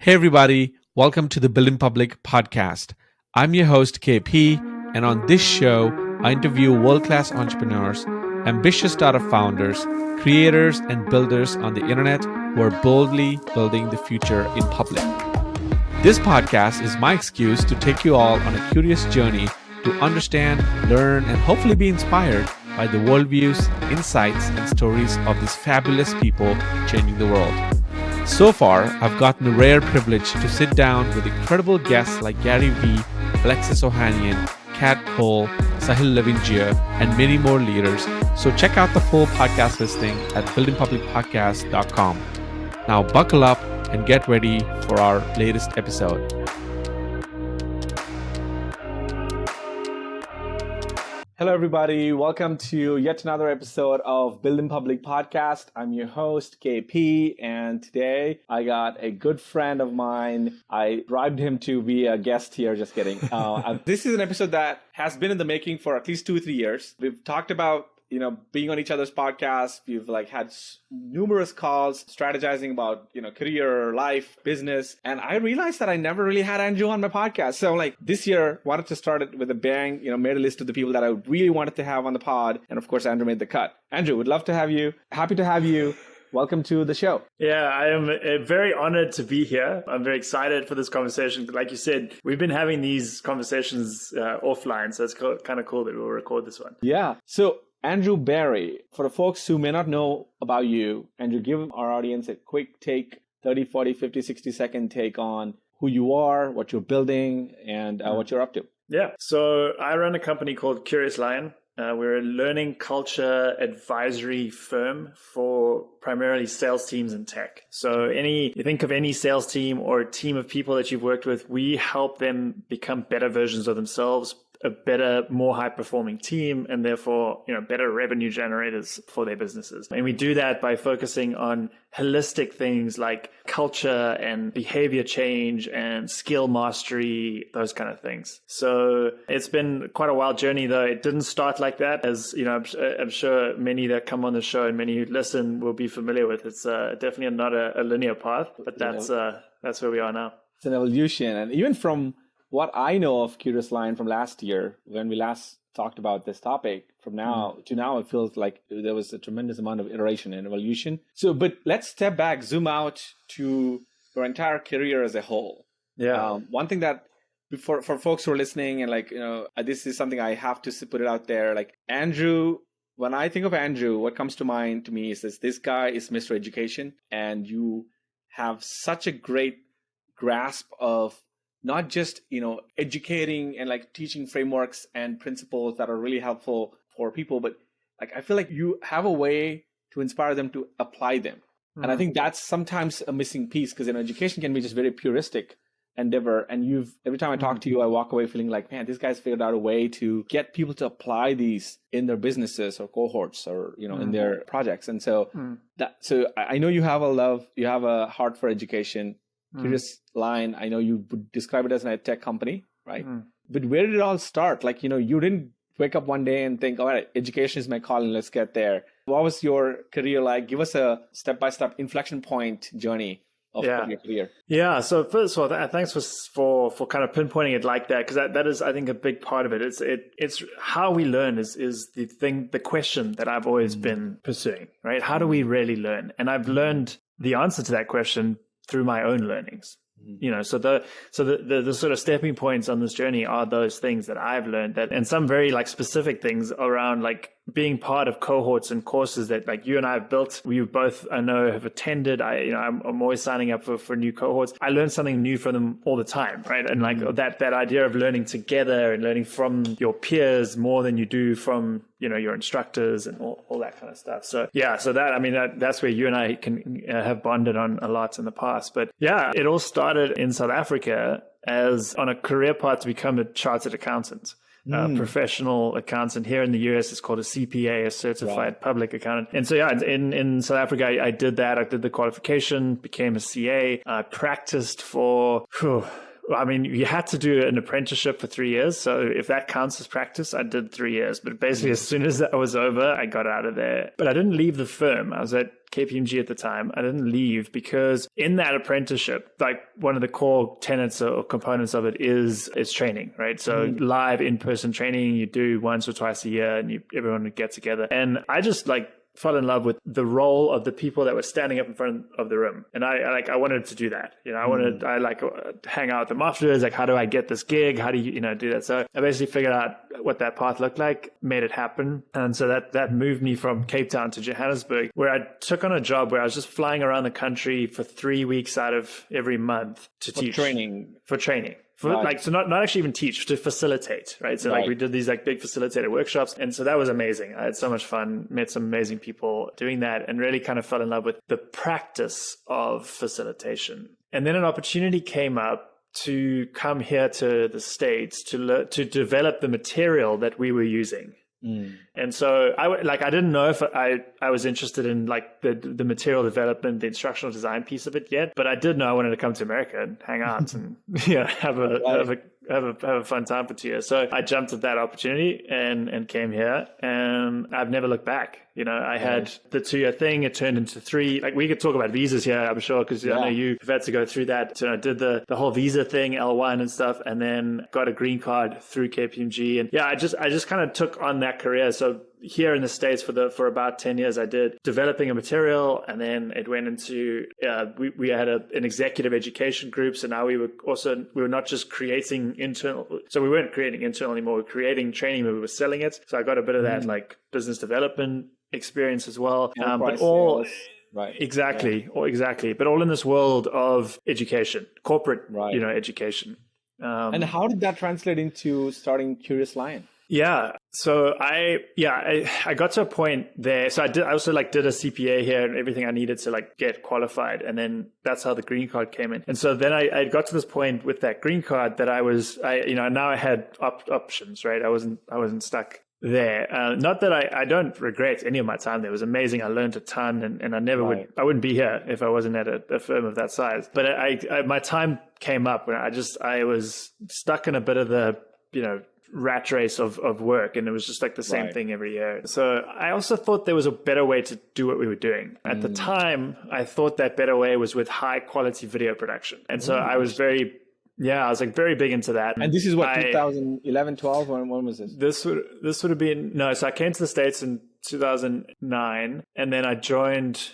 Hey, everybody. Welcome to the Building Public podcast. I'm your host, KP, and on this show, I interview world class entrepreneurs, ambitious startup founders, creators, and builders on the internet who are boldly building the future in public. This podcast is my excuse to take you all on a curious journey to understand, learn, and hopefully be inspired by the worldviews, insights, and stories of these fabulous people changing the world. So far, I've gotten the rare privilege to sit down with incredible guests like Gary Vee, Alexis Ohanian, Kat Cole, Sahil Lavingia, and many more leaders. So check out the full podcast listing at buildingpublicpodcast.com. Now buckle up and get ready for our latest episode. Hello, everybody. Welcome to yet another episode of Building Public Podcast. I'm your host, KP, and today I got a good friend of mine. I bribed him to be a guest here. Just kidding. This is an episode that has been in the making for at least 2-3 years. We've talked about being on each other's podcasts. We've had numerous calls strategizing about, career, life, business. And I realized that I never really had Andrew on my podcast. So this year, wanted to start it with a bang, made a list of the people that I really wanted to have on the pod. And of course, Andrew made the cut. Andrew, would love to have you. Happy to have you. Welcome to the show. Yeah, I am very honored to be here. I'm very excited for this conversation. Like you said, we've been having these conversations offline. So it's kind of cool that we'll record this one. Yeah. So Andrew Barry, for the folks who may not know about you, Andrew, give our audience a quick take, 30, 40, 50, 60-second take on who you are, what you're building, and what you're up to. Yeah. So I run a company called Curious Lion. We're a learning culture advisory firm for primarily sales teams in tech. So you think of any sales team or a team of people that you've worked with, we help them become better versions of themselves, a better, more high-performing team, and therefore, better revenue generators for their businesses. And we do that by focusing on holistic things like culture and behavior change and skill mastery, those kind of things. So it's been quite a wild journey, though. It didn't start like that. As I'm sure many that come on the show and many who listen will be familiar with. It's definitely not a linear path, but that's where we are now. It's an evolution, and even from what I know of Curious Lion from last year, when we last talked about this topic, from now to now, it feels like there was a tremendous amount of iteration and evolution. So, but let's step back, zoom out to your entire career as a whole. Yeah. One thing that for folks who are listening and this is something I have to put it out there. Andrew, when I think of Andrew, what comes to mind to me is this guy is Mr. Education, and you have such a great grasp of not just, educating and teaching frameworks and principles that are really helpful for people, but I feel like you have a way to inspire them to apply them. And I think that's sometimes a missing piece, because education can be just very puristic endeavor. And every time I talk to you, I walk away feeling like, man, this guy's figured out a way to get people to apply these in their businesses or cohorts or, in their projects. And so so I know you have a heart for education. Curious Lion, I know you would describe it as a tech company, right? But where did it all start? You didn't wake up one day and think, all right, education is my calling, let's get there. What was your career like? Give us a step-by-step inflection point journey of your career. Yeah. So first of all, thanks for kind of pinpointing it like that, because that is, I think, a big part of it. It's how we learn is the question that I've always been pursuing, right? How do we really learn? And I've learned the answer to that question through my own learnings. So the sort of stepping points on this journey are those things that I've learned, and some very specific things around being part of cohorts and courses that you and I have built. We both, I know, have attended. I'm always signing up for new cohorts. I learn something new from them all the time, right? And that idea of learning together and learning from your peers more than you do from your instructors and all that kind of stuff. So that's where you and I can have bonded on a lot in the past. But yeah, it all started in South Africa as on a career path to become a chartered accountant. Professional accountant. Here in the US, it's called a CPA, a certified public accountant. And so, in South Africa, I did that. I did the qualification, became a CA. I practiced for I mean, you had to do an apprenticeship for 3 years. So if that counts as practice, I did 3 years. But basically, as soon as that was over, I got out of there. But I didn't leave the firm. I was at KPMG at the time. I didn't leave because in that apprenticeship, like one of the core tenets or components of it is training, right? So live in-person training you do once or twice a year, and everyone would get together. And I just like fell in love with the role of the people that were standing up in front of the room. And I wanted to do that. You know, I like hang out with them afterwards. Like, how do I get this gig? How do you do that? So I basically figured out what that path looked like, made it happen. And so that moved me from Cape Town to Johannesburg, where I took on a job where I was just flying around the country for 3 weeks out of every month to teach. For training. Like, so not actually even teach, to facilitate, right? So like we did these like big facilitator workshops. And so that was amazing. I had so much fun, met some amazing people doing that, and really kind of fell in love with the practice of facilitation. And then an opportunity came up to come here to the States to develop the material that we were using. And so I didn't know if I was interested in like the material development, the instructional design piece of it yet, but I did know I wanted to come to America and hang out and have a fun time for 2 years. So I jumped at that opportunity and came here, and I've never looked back. You know, I had the 2-year thing, it turned into 3. Like, we could talk about visas here, I'm sure, because I know you've had to go through that. So I did the whole visa thing, L1 and stuff, and then got a green card through KPMG. And I just kind of took on that career. So here in the States for about 10 years, I did developing a material, and then it went into, we had an executive education group. So now we were not just creating internal, so we weren't creating internal anymore, we were creating training, we were selling it. So I got a bit of that like business development experience as well. But all, exactly, but all in this world of education, corporate, education. And how did that translate into starting Curious Lion? Yeah. So I got to a point there. So I also did a CPA here and everything I needed to like get qualified. And then that's how the green card came in. And so then I got to this point with that green card that now I had options, right? I wasn't stuck there. Not that I don't regret any of my time there. It was amazing. I learned a ton, and I wouldn't be here if I wasn't at a firm of that size. But my time came up when I was stuck in a bit of the, rat race of work, and it was just like the same thing every year. So I also thought there was a better way to do what we were doing. At the time, I thought that better way was with high quality video production. And so I was very big into that. And this is what, 2011, 12? When was this? This would have been, so I came to the States in 2009, and then I joined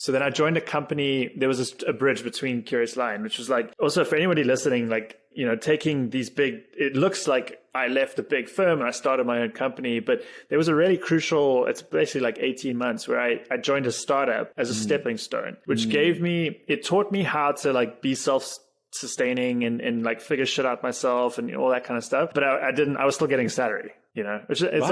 a company. There was a bridge between Curious Lion, which was like, also for anybody listening, like, taking these big, it looks like I left a big firm and I started my own company, but there was a really crucial, it's basically like 18 months where I joined a startup as a stepping stone, which it taught me how to like be self-sustaining and like figure shit out myself and all that kind of stuff. But I was still getting salary, which it's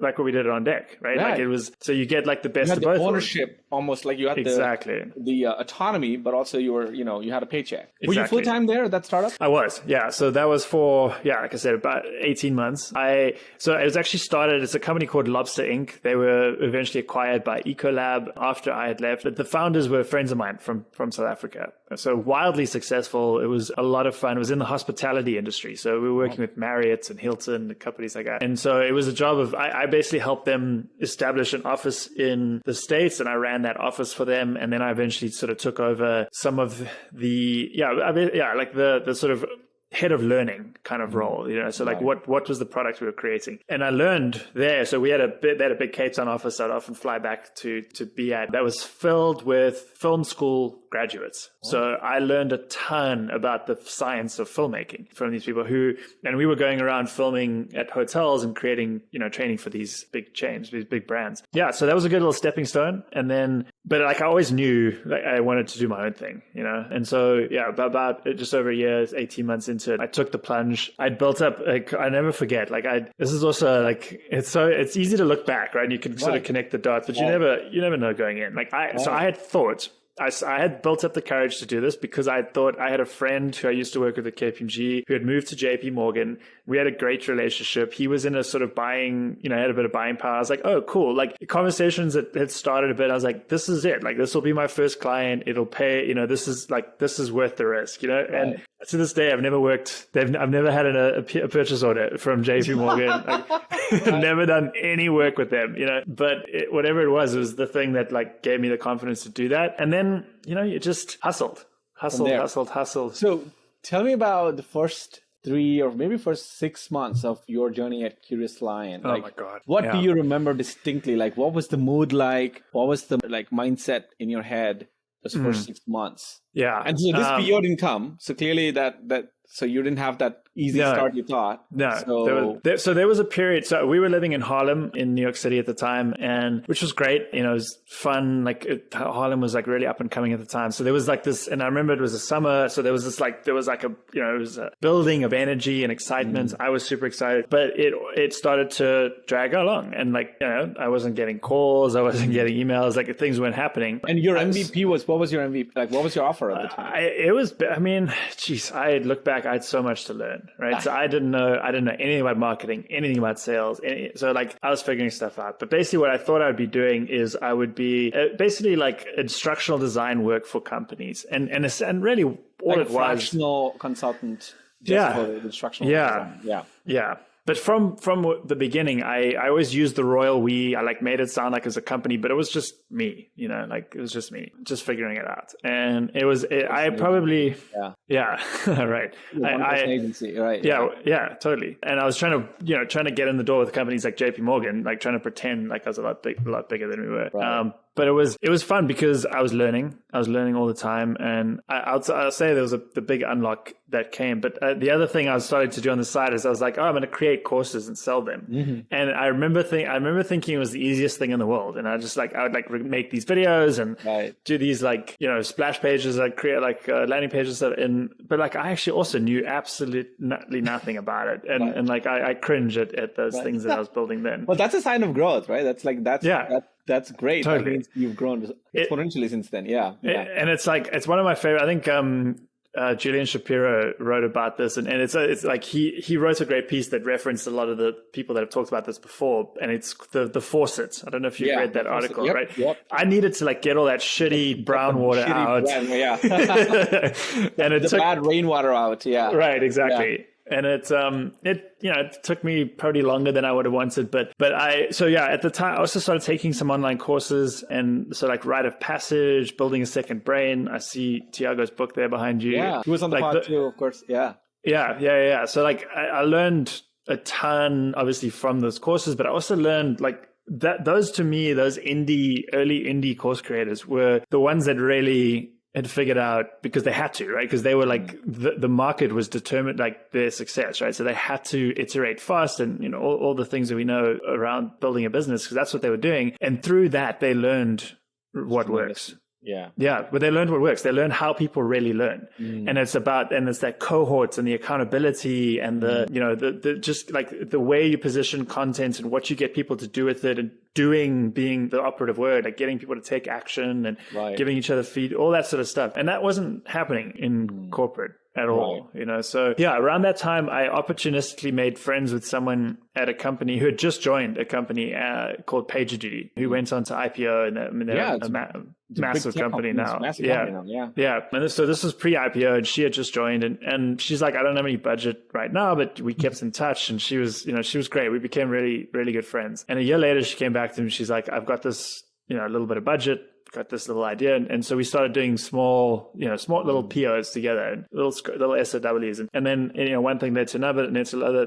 like what we did on deck, right? Like it was, so you get like the best of both. Ownership, almost like you had the autonomy, but also you had a paycheck. Exactly. Were you full time there at that startup? I was, yeah. So that was for, like I said, about 18 months. So it was actually started, it's a company called Lobster Inc. They were eventually acquired by Ecolab after I had left. The founders were friends of mine from South Africa. So wildly successful. It was a lot of fun. It was in the hospitality industry. So we were working with Marriott and Hilton and companies like that. And so it was a job of, I basically helped them establish an office in the States, and I ran that office for them. And then I eventually sort of took over some of the, like the sort of head of learning kind of role, so like what was the product we were creating. And I learned there. So they had a big Cape Town office I'd often fly back to be at that was filled with film school graduates. So I learned a ton about the science of filmmaking from these people and we were going around filming at hotels and creating, training for these big chains, these big brands. Yeah. So that was a good little stepping stone. And then, but like I always knew like I wanted to do my own thing, And so, about just over a year, 18 months into it, I took the plunge. I'd built up, I never forget, this is also like, it's easy to look back, right? You can sort of connect the dots, but you never know going in. So I had thought, I had built up the courage to do this because I thought I had a friend who I used to work with at KPMG who had moved to JP Morgan. We had a great relationship. He was in a sort of buying, had a bit of buying power. I was like, oh, cool. Like conversations that had started a bit. I was like, this is it. Like, this will be my first client. It'll pay, this is worth the risk, And to this day, I've never worked. I've never had a purchase order from JP Morgan. I've never done any work with them, but whatever it was the thing that like gave me the confidence to do that. And then, you just hustled. So tell me about the first 3 or maybe first 6 months of your journey at Curious Lion. Oh my God. What do you remember distinctly? Like, what was the mood like? What was the like mindset in your head those first 6 months? Yeah. And so this PO didn't come. So clearly so you didn't have that easy start you thought. No. So there was a period. So we were living in Harlem in New York City at the time, and which was great. It was fun. Like Harlem was like really up and coming at the time. So there was like this, and I remember it was a summer. So there was this like, it was a building of energy and excitement. I was super excited, but it started to drag along, and like, I wasn't getting calls. I wasn't getting emails. Like things weren't happening. And your MVP what was your MVP? Like, what was your offer at the time? I look back, I had so much to learn, right? So I didn't know anything about marketing, anything about sales. So like I was figuring stuff out. But basically what I thought I would be doing is I would be basically like instructional design work for companies. And really all like it was. Fractional consultant just for the instructional design. Yeah. But from the beginning, I always used the royal we. I like made it sound like as a company, but it was just me, like it was just me, just figuring it out. And right. Agency, right? Yeah, totally. And I was trying to get in the door with companies like JP Morgan, like trying to pretend like I was a lot bigger than we were. Right. But it was fun because I was learning all the time, and I'll say there was the big unlock that came. But the other thing I was starting to do on the side is I was like, I'm going to create courses and sell them. Mm-hmm. And I remember thinking it was the easiest thing in the world. And I would make these videos and do these like splash pages. I'd create like landing pages and stuff. But like I actually also knew absolutely nothing about it, and like I cringe at those things that I was building then. Well, that's a sign of growth, right? That's great. Totally. That means you've grown exponentially since then. Yeah. And it's like, it's one of my favorite, I think, Julian Shapiro wrote about this, and it's like he wrote a great piece that referenced a lot of the people that have talked about this before, and it's the faucets. I don't know if you've read that article, right? Yep. I needed to like get all that shitty brown water out. And it took bad rainwater out. Yeah. Right. Exactly. Yeah. And it took me probably longer than I would have wanted, but at the time I also started taking some online courses, and so like Rite of Passage, Building a Second Brain. I see Tiago's book there behind you. Yeah, he was on the pod too, of course. Yeah. So like I learned a ton, obviously, from those courses, but I also learned like that those early indie course creators were the ones that really had figured out, because they had to, right? Because they were like, the market was determined, like their success, right? So they had to iterate fast and, all the things that we know around building a business, because that's what they were doing. And through that, they learned what works. Yeah. But they learned what works. They learned how people really learn. And it's that cohorts and the accountability and the just like the way you position content and what you get people to do with it, and doing being the operative word, like getting people to take action and giving each other feed, all that sort of stuff. And that wasn't happening in corporate at all, So around that time, I opportunistically made friends with someone at a company who had just joined a company called PagerDuty, who went on to IPO, and they're a massive company now. Yeah. And so this was pre-IPO, and she had just joined, and she's like, I don't have any budget right now, but we kept in touch, and she was great. We became really, really good friends. And a year later, she came back to me. She's like, I've got this, a little bit of budget, got this little idea, and so we started doing small little POs together, and little SOWs, and then one thing led to another.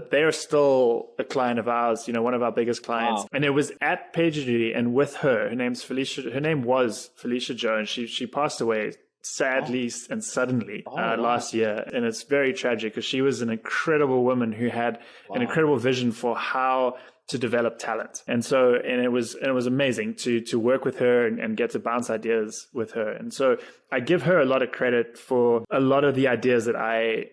They're still a client of ours, one of our biggest clients. And it was at PagerDuty, and with her name was Felicia Jo, and she passed away sadly and suddenly last year, and it's very tragic, because she was an incredible woman who had an incredible vision for how to develop talent. And it was amazing to work with her and get to bounce ideas with her. And so I give her a lot of credit for a lot of the ideas that I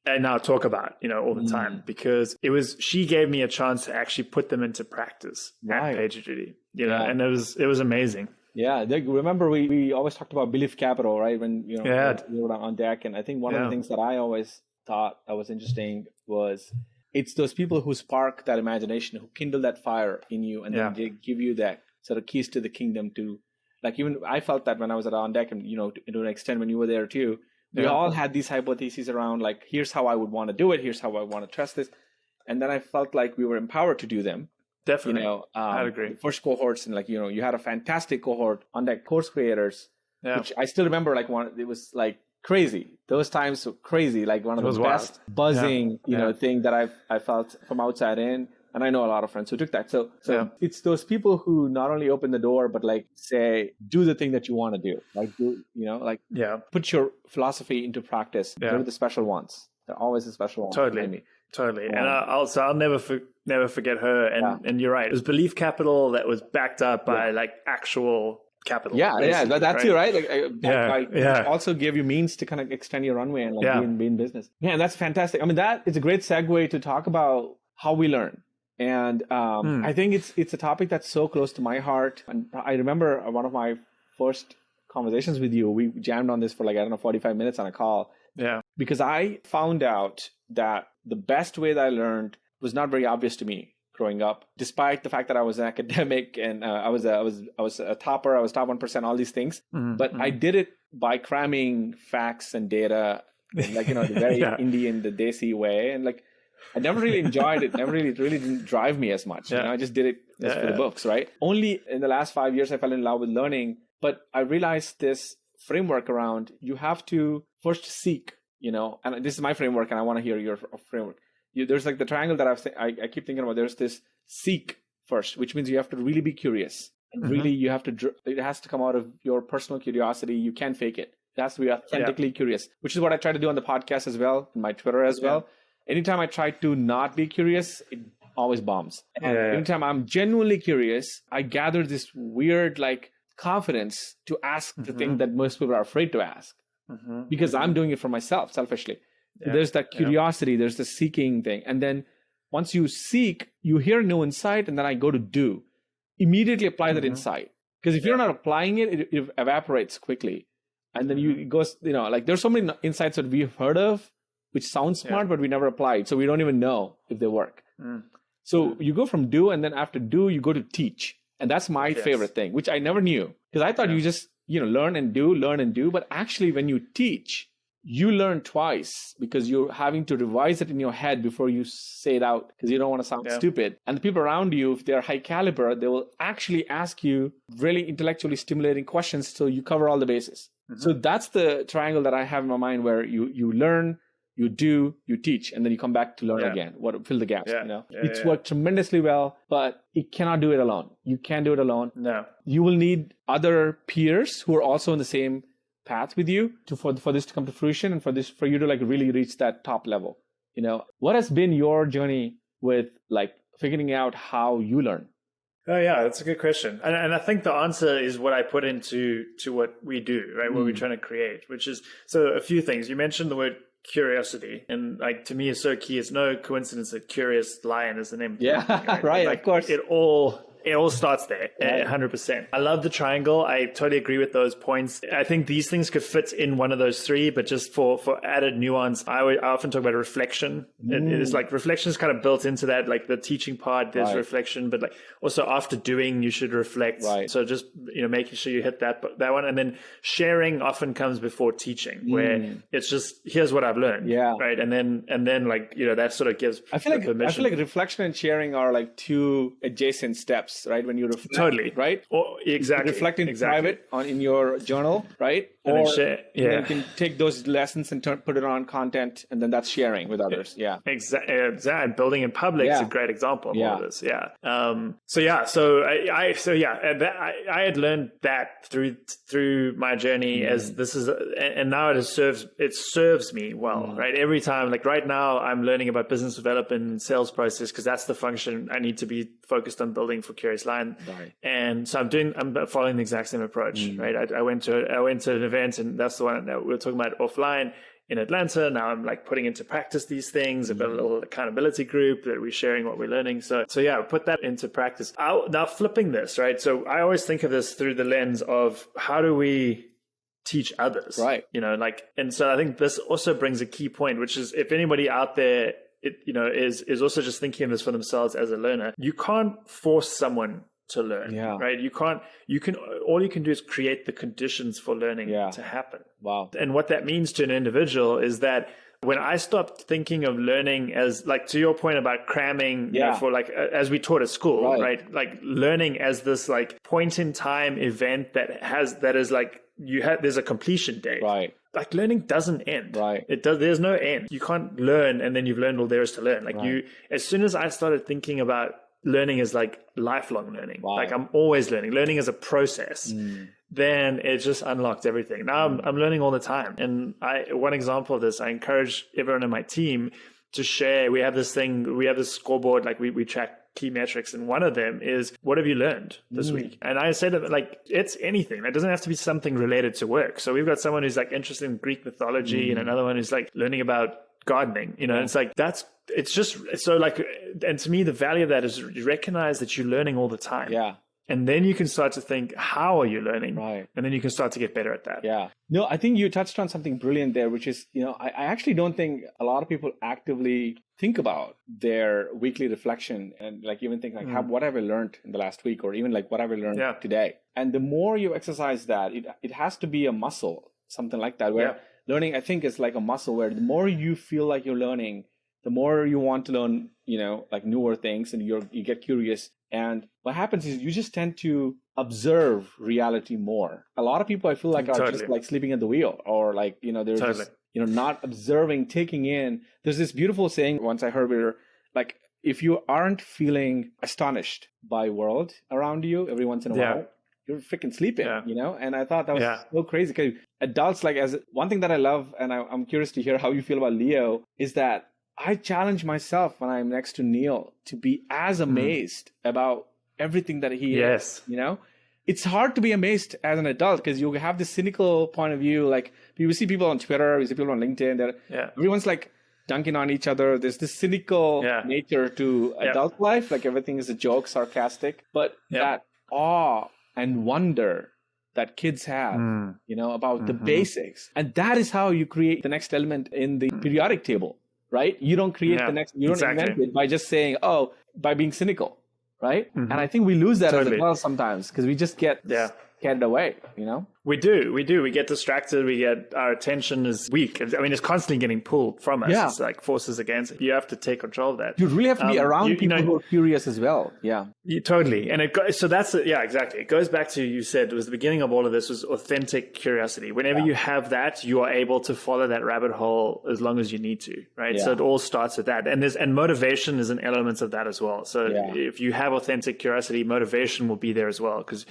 now talk about, all the time, because she gave me a chance to actually put them into practice at PagerDuty, and it was amazing. Yeah. Remember we always talked about belief capital, right? When, we were on deck. And I think one of the things that I always thought that was interesting was, it's those people who spark that imagination, who kindle that fire in you, and then they give you that sort of keys to the kingdom to, like, even I felt that when I was at On Deck, and, to an extent when you were there too, We all had these hypotheses around like, here's how I would want to do it. Here's how I want to test this. And then I felt like we were empowered to do them. Definitely. I'd agree. The first cohorts, and like, you had a fantastic cohort on that course creators, which I still remember, like it was like crazy. Those times were crazy. Like one of the best buzzing, thing that I felt from outside in. And I know a lot of friends who took that. So it's those people who not only open the door, but like say, do the thing that you want to do. Like, put your philosophy into practice. Yeah. They're the special ones. They're always the special ones. Totally. And I'll never forget her. And you're right. It was belief capital that was backed up by like actual capital. Yeah. That's it, right? Like, also give you means to kind of extend your runway and like be in business. Yeah, that's fantastic. I mean, that is a great segue to talk about how we learn. And I think it's a topic that's so close to my heart. And I remember one of my first conversations with you, we jammed on this for 45 minutes on a call. Yeah. Because I found out that the best way that I learned was not very obvious to me growing up, despite the fact that I was an academic and I was a topper, I was top 1%, all these things. But I did it by cramming facts and data, the very Indian, the Desi way. And like, I never really enjoyed it. It really didn't drive me as much. I just did it just for the books, right? Only in the last 5 years, I fell in love with learning. But I realized this framework around, you have to first seek, and this is my framework, and I want to hear your framework. There's like the triangle that I keep thinking about. There's this seek first, which means you have to really be curious. And really, it has to come out of your personal curiosity. You can't fake it. It has to be authentically curious, which is what I try to do on the podcast as well, and my Twitter as well. Anytime I try to not be curious, it always bombs. And anytime I'm genuinely curious, I gather this weird like confidence to ask the thing that most people are afraid to ask, because I'm doing it for myself selfishly. Yeah. There's that curiosity, there's the seeking thing. And then once you seek, you hear new insight, and then I go to do. Immediately apply that insight. Because if you're not applying it, it evaporates quickly. And then it goes, like there's so many insights that we've heard of, which sounds smart, but we never applied. So we don't even know if they work. So you go from do, and then after do, you go to teach. And that's my favorite thing, which I never knew. Because I thought you just, learn and do. But actually, when you teach, you learn twice, because you're having to revise it in your head before you say it out, because you don't want to sound stupid. And the people around you, if they're high caliber, they will actually ask you really intellectually stimulating questions, so you cover all the bases. So that's the triangle that I have in my mind, where you learn, you do, you teach, and then you come back to learn again, fill the gaps, It's worked tremendously well, but it cannot do it alone. You can't do it alone. No. You will need other peers who are also in the same path with you for this to come to fruition, and for you to like really reach that top level. What has been your journey with like figuring out how you learn? Oh yeah, that's a good question. And I think the answer is what I put into what we do, right? What we're trying to create, which is, so a few things. You mentioned the word curiosity, and like to me is so key. It's no coincidence that Curious Lion is the name of the company, right? Right, like, of course. It all starts there, 100%. I love the triangle. I totally agree with those points. I think these things could fit in one of those three, but just for added nuance, I often talk about reflection. It is like reflection is kind of built into that, like the teaching part, there's reflection, but like also after doing, you should reflect. Right. So just, making sure you hit that one. And then sharing often comes before teaching, where it's just, here's what I've learned. Yeah. Right. And then like, that sort of gives permission. I feel like reflection and sharing are like two adjacent steps. Right, when you reflect, right? Exactly. You reflect in private in your journal, right? And then then you can take those lessons and put it on content, and then that's sharing with others. Yeah, exactly. Building in public is a great example of all of this. Yeah. I had learned that through my journey, as this is, and now it serves me well. Right. Every time, like right now, I'm learning about business development and sales process, because that's the function I need to be focused on building for Curious Lion. Right. And so I'm following the exact same approach. Right. I went to an event, and that's the one that we were talking about offline in Atlanta. Now I'm like putting into practice these things. I've got a little accountability group that we're sharing what we're learning. So yeah, put that into practice. Now flipping this, right? So I always think of this through the lens of how do we teach others, right? And so I think this also brings a key point, which is if anybody out there, is also just thinking of this for themselves as a learner, you can't force someone to learn, Yeah. right? All you can do is create the conditions for learning to happen. Wow. And what that means to an individual is that when I stopped thinking of learning as, like, to your point about cramming, you know, for like, as we taught at school, right? Like learning as this like point in time event that is like, there's a completion date. Right. Like learning doesn't end. Right. There's no end. You can't learn and then you've learned all there is to learn. Like as soon as I started thinking about learning as like lifelong learning, like I'm always learning as a process, then it just unlocked everything. Now I'm learning all the time. And one example of this, I encourage everyone in my team to share. We have this scoreboard, like we track key metrics, and one of them is, what have you learned this week? And I say that, like, it's anything. It doesn't have to be something related to work. So we've got someone who's like interested in Greek mythology and another one who's like learning about gardening, you know. And it's like, it's just so like, and to me the value of that is you recognize that you're learning all the time. And then you can start to think, how are you learning? Right. And then you can start to get better at that. Yeah. No, I think you touched on something brilliant there, which is, you know, I actually don't think a lot of people actively think about their weekly reflection and like even think like, what have I learned in the last week, or even like what have I learned today? And the more you exercise that, it has to be a muscle, something like that, where learning, I think, is like a muscle where the more you feel like you're learning, the more you want to learn, you know, like newer things, and you get curious. And what happens is you just tend to observe reality more. A lot of people, I feel like, are just like sleeping at the wheel, or like, you know, they're just, you know, not observing, taking in. There's this beautiful saying once I heard where, like, if you aren't feeling astonished by world around you every once in a while, you're freaking sleeping, you know? And I thought that was so crazy, because adults, like, as one thing that I love, and I'm curious to hear how you feel about Leo, is that I challenge myself when I'm next to Neil to be as amazed about everything that he is, you know? It's hard to be amazed as an adult because you have this cynical point of view. Like, you see people on Twitter, you see people on LinkedIn, that everyone's like dunking on each other. There's this cynical nature to adult life. Like, everything is a joke, sarcastic. But that awe and wonder that kids have, you know, about the basics. And that is how you create the next element in the periodic table. Right? You don't create the next, you don't invent it by just saying, by being cynical. Right? And I think we lose that as well sometimes, because we just get carried away, you know? We do. We get distracted. Our attention is weak. I mean, it's constantly getting pulled from us. It's like forces against it. You have to take control of that. You really have to be around people who are curious as well. Yeah. Totally. And so that's, exactly. It goes back to, you said, it was the beginning of all of this was authentic curiosity. Whenever you have that, you are able to follow that rabbit hole as long as you need to, right? So it all starts with that. And motivation is an element of that as well. So if you have authentic curiosity, motivation will be there as well, because,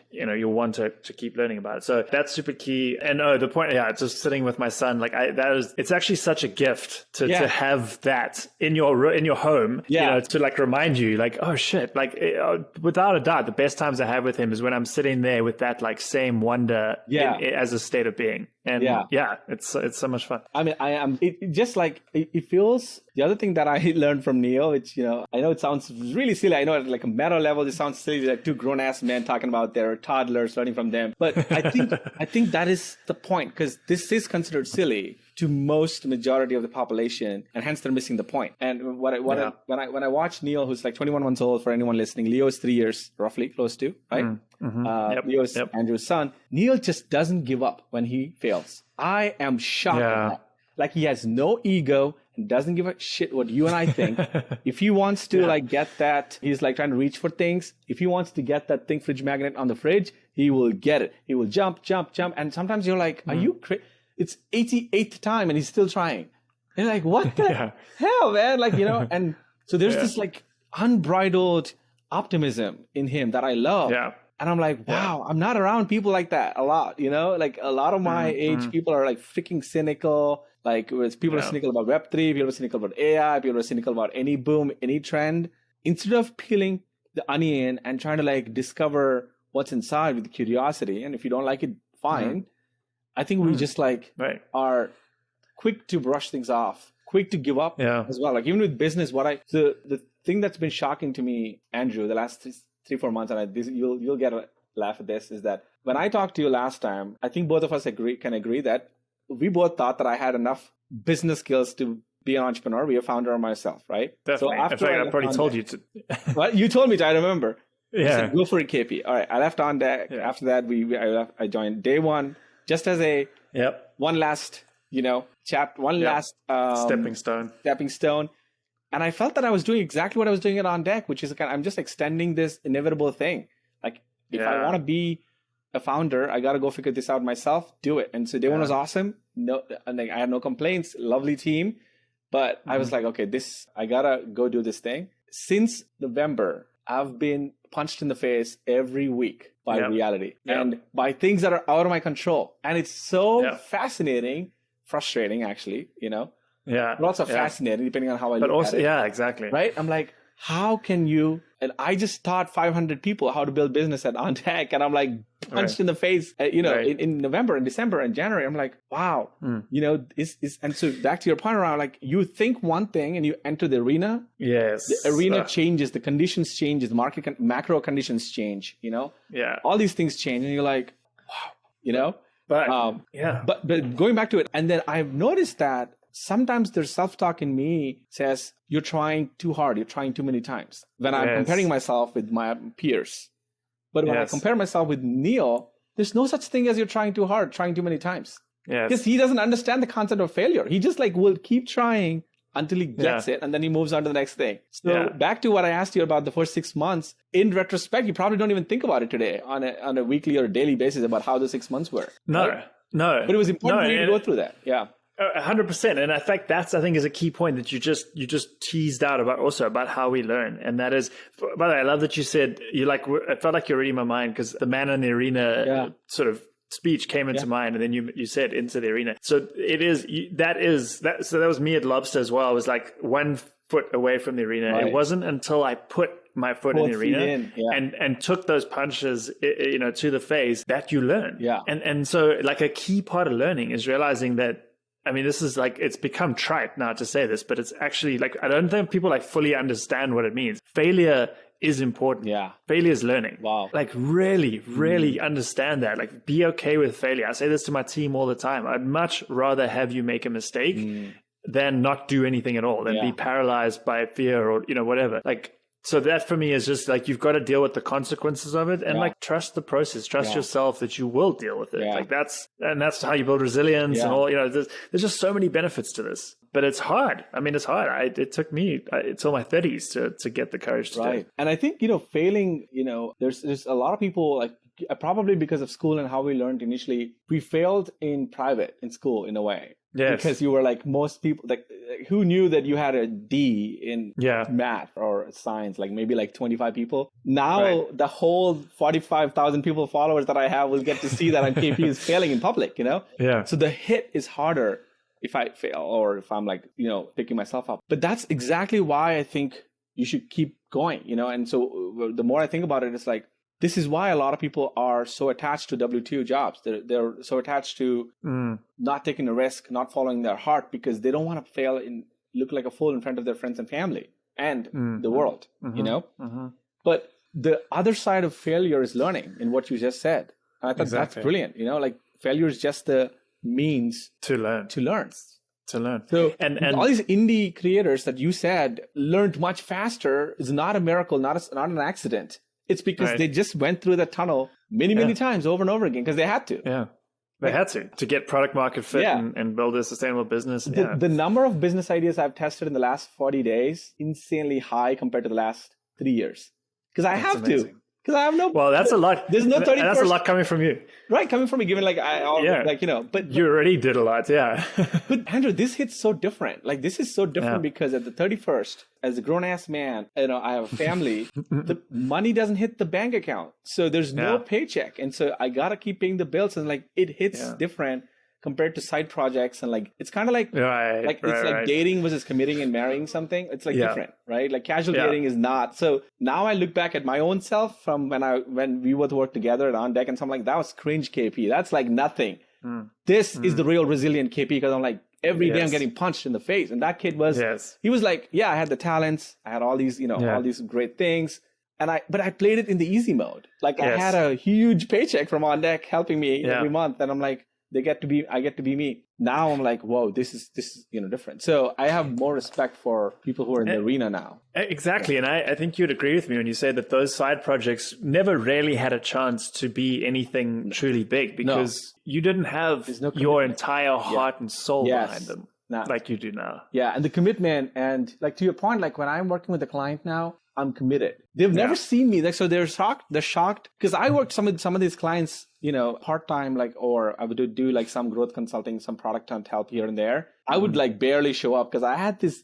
you know, you'll want to keep learning about it. So that's super key. And the point, just sitting with my son, like it's actually such a gift to have that in your home, you know, to like remind you, like, oh shit, like without a doubt, the best times I have with him is when I'm sitting there with that like same wonder as a state of being. And it's so much fun. I mean, it just like, it feels, the other thing that I learned from Neil, which, you know, I know it sounds really silly. I know at like a meta level, it sounds silly, like two grown ass men talking about their toddlers, learning from them. But I think that is the point, because this is considered silly to most majority of the population, and hence they're missing the point. And when I watch Neil, who's like 21 months old, for anyone listening, Leo is 3 years roughly, close to, right? Leo is Andrew's son. Neil just doesn't give up when he fails. I am shocked at that. Like, he has no ego and doesn't give a shit what you and I think. If he wants to like get that, he's like trying to reach for things. If he wants to get that thing fridge magnet on the fridge, he will get it. He will jump. And sometimes you're like, are you crazy? It's 88th time and he's still trying. And you're like, what the hell, man? Like, you know, and so there's this like unbridled optimism in him that I love. And I'm like, wow, I'm not around people like that a lot, you know? Like, a lot of my age people are like freaking cynical. Like, people are cynical about Web3, people are cynical about AI, people are cynical about any boom, any trend. Instead of peeling the onion and trying to like discover what's inside with curiosity, and if you don't like it, fine. I think we just like are quick to brush things off, quick to give up as well. Like, even with business, the thing that's been shocking to me, Andrew, the last 3-4 months, and you'll get a laugh at this, is that when I talked to you last time, I think both of us can agree that we both thought that I had enough business skills to be an entrepreneur, be a founder myself, right? Definitely. So after I probably told you to. Well, you told me to, I remember. I said, go for it, KP. All right. I left on deck. Yeah. After that, I joined day one just as a one last, last stepping stone. And I felt that I was doing exactly what I was doing it on deck, which is I'm just extending this inevitable thing. Like if I want to be a founder, I got to go figure this out myself, do it. And so day one was awesome. No, I had no complaints, lovely team, but I was like, okay, I got to go do this thing. Since November, I've been punched in the face every week by reality and by things that are out of my control. And it's so fascinating, frustrating actually, but also fascinating depending on how I look at it. Yeah, exactly. Right? I'm like, how can you, and I just taught 500 people how to build business at On Deck, and I'm like punched in the face, in November and December and January. I'm like, wow, and so back to your point around, like you think one thing and you enter the arena. Yes. The arena changes, the conditions change, the macro conditions change, all these things change and you're like, wow, but going back to it. And then I've noticed that sometimes there's self-talk in me says, you're trying too hard. You're trying too many times. When I'm comparing myself with my peers. But when I compare myself with Neil, there's no such thing as you're trying too hard, trying too many times. Because he doesn't understand the concept of failure. He just will keep trying until he gets it. And then he moves on to the next thing. So back to what I asked you about the first 6 months, in retrospect, you probably don't even think about it today on a weekly or daily basis about how the 6 months were. No. But it was important for you to go through that. Yeah. 100%. And in fact, I think is a key point that you just teased out about how we learn. And that is, by the way, I love that you said I felt like you're reading my mind because the man in the arena sort of speech came into mind, and then you said into the arena. So that was me at Lobster as well. I was like 1 foot away from the arena. Right. It wasn't until I put my foot in the arena and took those punches, to the face that you learn. Yeah. And so like a key part of learning is realizing that, I mean, this is it's become trite now to say this, but it's actually I don't think people fully understand what it means. Failure is important. Yeah. Failure is learning. Wow. Really, really understand that. Be okay with failure. I say this to my team all the time. I'd much rather have you make a mistake than not do anything at all, than be paralyzed by fear or, whatever. So that for me is just you've got to deal with the consequences of it and trust the process, trust yourself that you will deal with it. Yeah. That's how you build resilience and all, there's just so many benefits to this, but it's hard. I mean, it's hard. It took me until my 30s to get the courage to do it. And I think, failing, there's a lot of people probably because of school and how we learned initially, we failed in private in school in a way. Yes. Because you were most people, who knew that you had a D in math or science, maybe 25 people. Now the whole 45,000 people followers that I have will get to see that I'm KP is failing in public, Yeah. So the hit is harder if I fail or if I'm picking myself up. But that's exactly why I think you should keep going, And so the more I think about it, it's this is why a lot of people are so attached to W-2 jobs. They're so attached to not taking a risk, not following their heart, because they don't want to fail and look like a fool in front of their friends and family and the world, But the other side of failure is learning in what you just said. And I thought that's brilliant. Failure is just the means to learn. So and all these indie creators that you said learned much faster is not a miracle, not an accident. It's because they just went through that tunnel many times over and over again because they had to. Yeah. They had to get product market fit and build a sustainable business. The number of business ideas I've tested in the last 40 days, insanely high compared to the last 3 years. Because I have to. Because I have no... Well, that's a lot. There's no 30%. That's a lot coming from you. Right, coming from me, given but... You already did a lot, yeah. But Andrew, this hits so different. This is so different because at the 31st, as a grown-ass man, I have a family, the money doesn't hit the bank account. So there's no paycheck. And so I got to keep paying the bills. And it hits different compared to side projects. And it's kind of dating versus committing and marrying something. It's different, right? Casual dating is not. So now I look back at my own self from when we both worked together at On Deck and something that was cringe KP. That's nothing. This is the real resilient KP because I'm every day I'm getting punched in the face. And that kid was, he was I had the talents. I had all these, all these great things. But I played it in the easy mode. I had a huge paycheck from On Deck helping me every month. And I'm I get to be me. now I'm like, whoa, this is different. So I have more respect for people who are in the arena now. Exactly. And I think you'd agree with me when you say that those side projects never really had a chance to be anything truly big, because you didn't have your entire heart and soul behind them like you do now. Yeah. And the commitment, and like to your point, like when I'm working with a client now, I'm committed. They've never seen me. Like, so they're shocked. They're shocked because I worked some of these clients, part-time, like, or I would do like some growth consulting, some product help here and there. I would like barely show up because I had this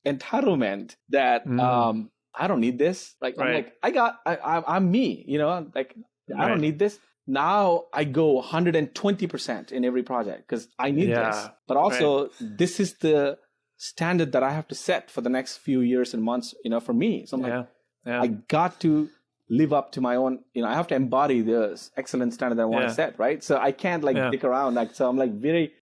entitlement that I don't need this. Like, I'm like, I'm me, like I don't need this. Now I go 120% in every project because I need this. But also this is the standard that I have to set for the next few years and months, for me. So I'm like, I got to live up to my own, I have to embody this excellent standard that I want to set, right? So I can't like dick around. Like, so I'm like very,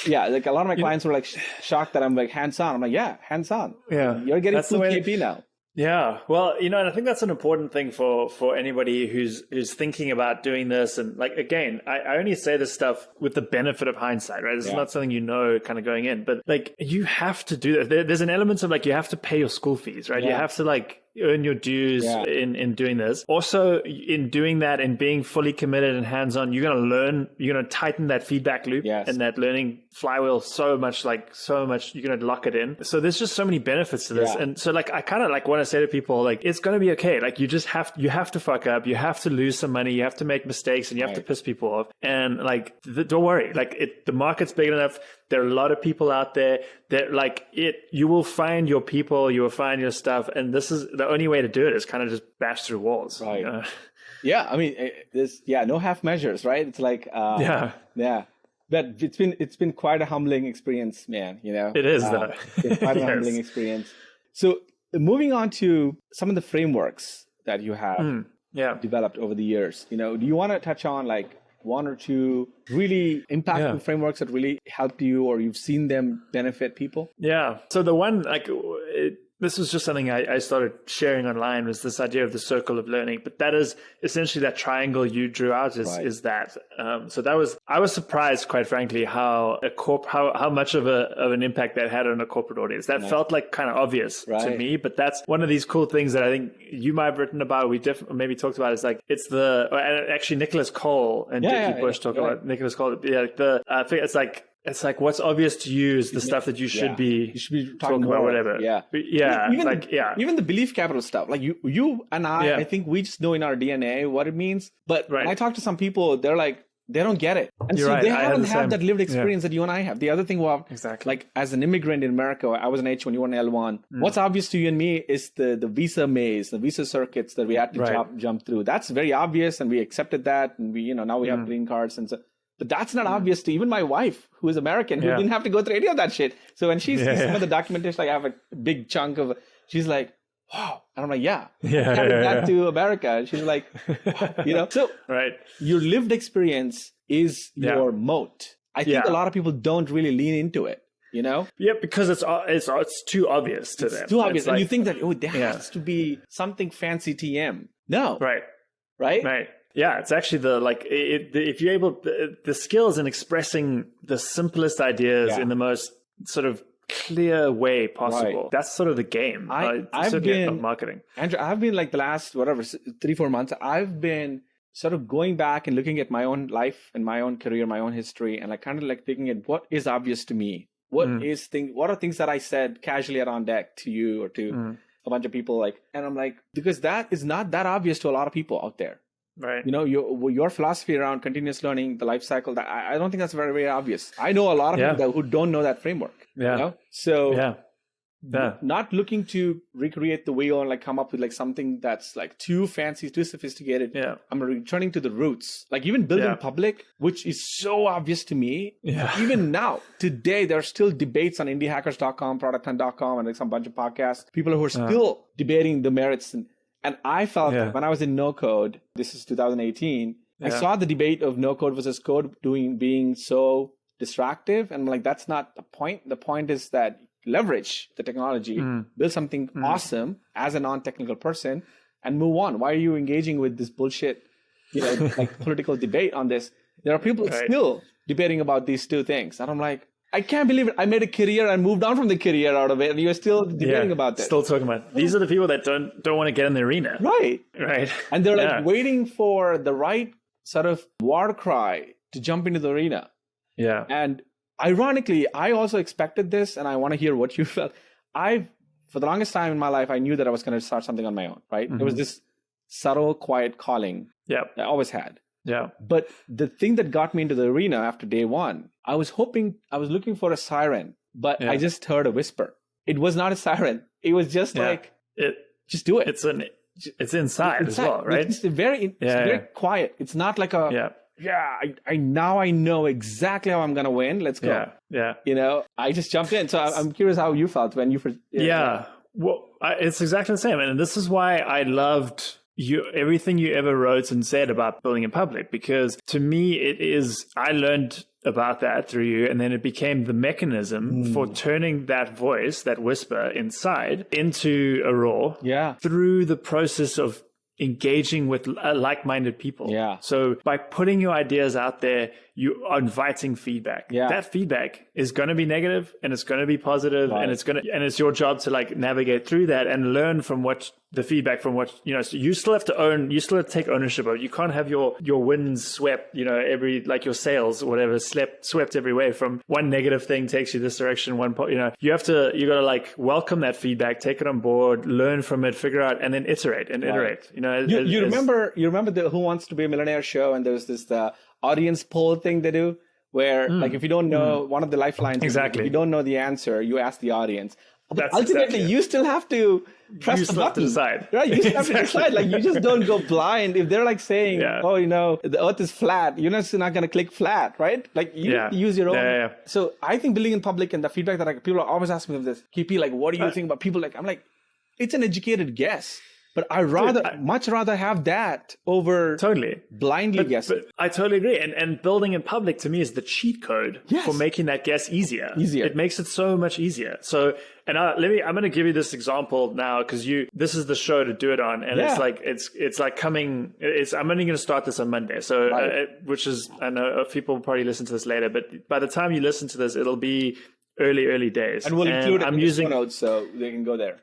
like a lot of my clients were like shocked that I'm like hands-on. I'm like, hands-on. Yeah. You're getting full KP now. Yeah. Well, and I think that's an important thing for anybody who's thinking about doing this. And like, again, I only say this stuff with the benefit of hindsight, right? This is not something kind of going in, but like you have to do that. There's an element of like, you have to pay your school fees, right? You have to like earn your dues in doing this. Also, in doing that and being fully committed and hands-on, you're going to learn, you're going to tighten that feedback loop and that learning flywheel so much, you're going to lock it in. So there's just so many benefits to this. And so like, I kind of like want to say to people, like, it's going to be okay. Like you have to fuck up, you have to lose some money, you have to make mistakes, and you have to piss people off. And like, don't worry, like the market's big enough. There are a lot of people out there that like you will find your people, you will find your stuff. And this is the only way to do it is kind of just bash through walls. Right. Yeah. I mean, there's, no half measures, right? It's like, yeah. But it's been quite a humbling experience, man. It is though. It's quite a humbling experience. So moving on to some of the frameworks that you have developed over the years, do you want to touch on like one or two really impactful frameworks that really helped you or you've seen them benefit people? Yeah. So the one, like, this was just something I started sharing online, was this idea of the circle of learning. But that is essentially that triangle you drew out is that. So I was surprised, quite frankly, how how much of an impact that had on a corporate audience. That felt like kind of obvious to me, but that's one of these cool things that I think you might have written about. We maybe talked about. It's like actually Nicholas Cole and Dickie Bush talk about Nicholas Cole. Yeah, I think it's like what's obvious to you is the stuff that you should be talking about, whatever. Yeah. Even the belief capital stuff. Like you and I think we just know in our DNA what it means. But when I talk to some people, they're like, they don't get it. And they haven't had that lived experience that you and I have. The other thing, like as an immigrant in America, I was an H1, you were an L1. What's obvious to you and me is the visa maze, the visa circuits that we had to jump through. That's very obvious, and we accepted that. And we, now we have green cards and so. But that's not obvious to even my wife, who is American, who didn't have to go through any of that shit. So when she sees some of the documentation, like I have a big chunk of, she's like, wow. And I'm like, carried that to America. And she's like, So your lived experience is your moat. I think a lot of people don't really lean into it. Yeah, because it's too obvious to them. It's too obvious. And you think that, there has to be something fancy TM. No. Right? Yeah, it's actually if you're able, the skills in expressing the simplest ideas in the most sort of clear way possible. That's sort of the game. I've been of marketing. Andrew, I've been like the last 3-4 months. I've been sort of going back and looking at my own life and my own career, my own history, and like kind of like thinking at what is obvious to me. What are things that I said casually around deck to you or to a bunch of people, and I'm like, because that is not that obvious to a lot of people out there. Right. Your philosophy around continuous learning, the life cycle, that I don't think that's very, very obvious. I know a lot of people who don't know that framework. Yeah. So not looking to recreate the wheel and like come up with like something that's like too fancy, too sophisticated. Yeah. I'm returning to the roots. Like even building public, which is so obvious to me. Yeah. Even now, today, there are still debates on indiehackers.com, producthunt.com, and like some bunch of podcasts. People who are still debating the merits. And I felt when I was in no code, this is 2018, I saw the debate of no code versus code being so distractive. And I'm like, that's not the point. The point is that leverage the technology, build something awesome as a non-technical person, and move on. Why are you engaging with this bullshit, like political debate on this? There are people still debating about these two things. And I'm like, I can't believe it. I made a career and moved on from the career out of it, and you're still debating about this. Still talking about these are the people that don't want to get in the arena, right? And they're like waiting for the right sort of war cry to jump into the arena. Yeah. And ironically, I also expected this, and I want to hear what you felt. For the longest time in my life, I knew that I was going to start something on my own. Right? There was this subtle, quiet calling. Yeah. That I always had. Yeah. But the thing that got me into the arena after day one, I was looking for a siren, but I just heard a whisper. It was not a siren. It was just just do it. It's inside as well, right? It's very quiet. It's not like I know exactly how I'm going to win. Let's go. Yeah. I just jumped in. So I'm curious how you felt when you first. Well, it's exactly the same. And this is why I loved everything you ever wrote and said about building in public, because to me I learned about that through you, and then it became the mechanism for turning that voice, that whisper inside, into a roar through the process of engaging with like-minded people. So by putting your ideas out there, you are inviting feedback. That feedback is going to be negative and it's going to be positive, and it's your job to like navigate through that and learn from the feedback from what, so you still have to take ownership of it. You can't have your wins swept, your sales or whatever swept every way from one negative thing takes you this direction, you got to like welcome that feedback, take it on board, learn from it, figure out, and then iterate. You remember the Who Wants to Be a Millionaire show, and there's this audience poll thing they do where like if you don't know one of the lifelines, exactly, if you don't know the answer, you ask the audience. But ultimately, you still have to press the button. Decide. Right? You still have to decide. Like, you just don't go blind. If they're like saying, the earth is flat, you're not going to click flat, right? Like, you have to use your own. Yeah. So I think building in public, and the feedback that people are always asking me this, KP, like, what do you think about people? Like, I'm like, it's an educated guess. But much rather have that over blindly guessing. But I totally agree. And building in public to me is the cheat code for making that guess easier. It makes it so much easier. So, and I'm going to give you this example now, because this is the show to do it on. And I'm only going to start this on Monday. So, which is, I know people will probably listen to this later, but by the time you listen to this, it'll be early days. And we'll include it in the show notes so they can go there.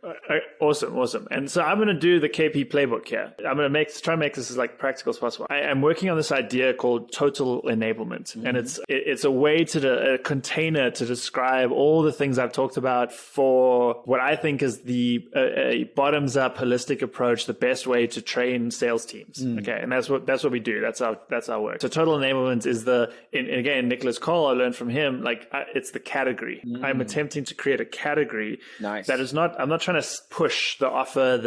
Awesome. And so I'm going to do the KP playbook here. I'm going to try and make this as like practical as possible. I'm working on this idea called total enablement. And it's a way a container to describe all the things I've talked about for what I think is a bottoms up holistic approach, the best way to train sales teams. Okay. And that's what we do. That's our work. So total enablement is again, Nicholas Cole, I learned from him, it's the category. I'm attempting to create a category that is not, I'm not trying to push the offer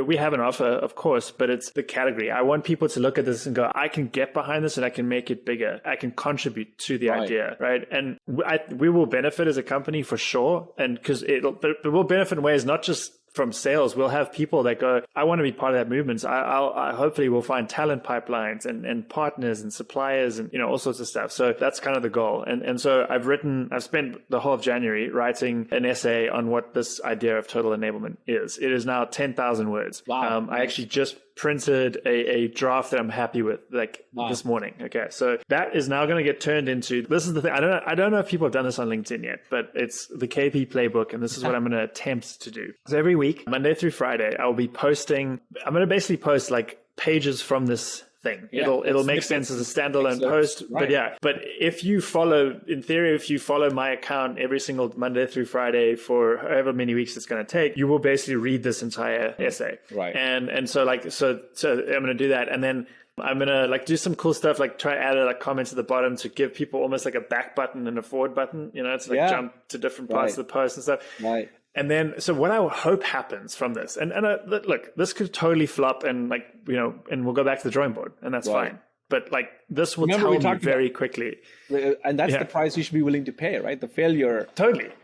we have an offer, of course, but it's the category. I want people to look at this and go, I can get behind this and I can make it bigger. I can contribute to the idea, right? And we will benefit as a company for sure. And because but we'll benefit in ways not just from sales. We'll have people that go, I want to be part of that movement. So I hopefully we'll find talent pipelines and partners and suppliers and, all sorts of stuff. So that's kind of the goal. And so I've spent the whole of January writing an essay on what this idea of total enablement is. It is now 10,000 words. Wow. I actually just printed a draft that I'm happy with this morning. Okay. So that is now going to get turned into, this is the thing. I don't know if people have done this on LinkedIn yet, but it's the KP playbook. And this is what I'm going to attempt to do. So every week, Monday through Friday, I will be posting, I'm going to basically post like pages from this thing. It'll make sense as a standalone post. Right. But if you follow my account every single Monday through Friday for however many weeks it's going to take, you will basically read this entire essay. Right. And so I'm going to do that. And then I'm going to do some cool stuff, try add a comment at the bottom to give people almost like a back button and a forward button, to jump to different parts of the post and stuff. Right. And then, so what I hope happens from this, and look, this could totally flop and and we'll go back to the drawing board and that's fine. But this will tell me very quickly. And that's the price you should be willing to pay, right? The failure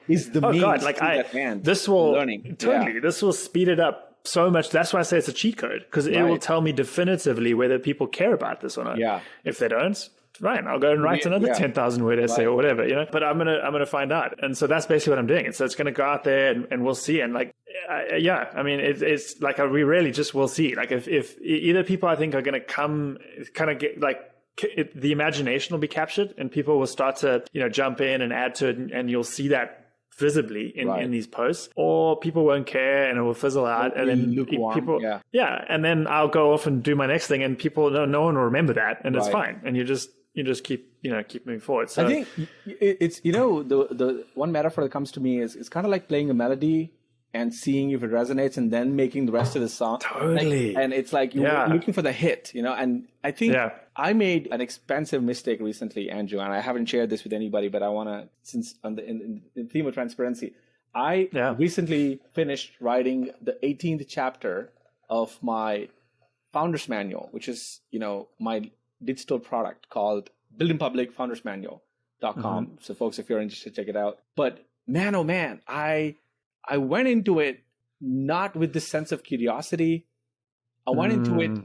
is the means to that end. This will, learning. This will speed it up so much. That's why I say it's a cheat code, because it will tell me definitively whether people care about this or not. Yeah. If they don't, fine, I'll go and write another 10,000 word essay or whatever, But I'm gonna find out, and so that's basically what I'm doing. And so it's gonna go out there, and we'll see. And it's we really just will see. If either people I think are gonna come, kind of get the imagination will be captured, and people will start to jump in and add to it, and you'll see that visibly in these posts, or people won't care and it will fizzle out, and then people and then I'll go off and do my next thing, and people no one will remember that, and it's fine, and you just keep moving forward. So I think it's the one metaphor that comes to me is it's kind of like playing a melody and seeing if it resonates and then making the rest of the song. Totally. And it's like you're looking for the hit, and I think I made an expensive mistake recently, Andrew, and I haven't shared this with anybody, but I want to, since on in the theme of transparency, I recently finished writing the 18th chapter of my Founder's Manual, which is, my digital product called Build in Public Founders Manual.com. So folks, if you're interested, check it out. But man, oh man, I went into it not with this sense of curiosity. I went into it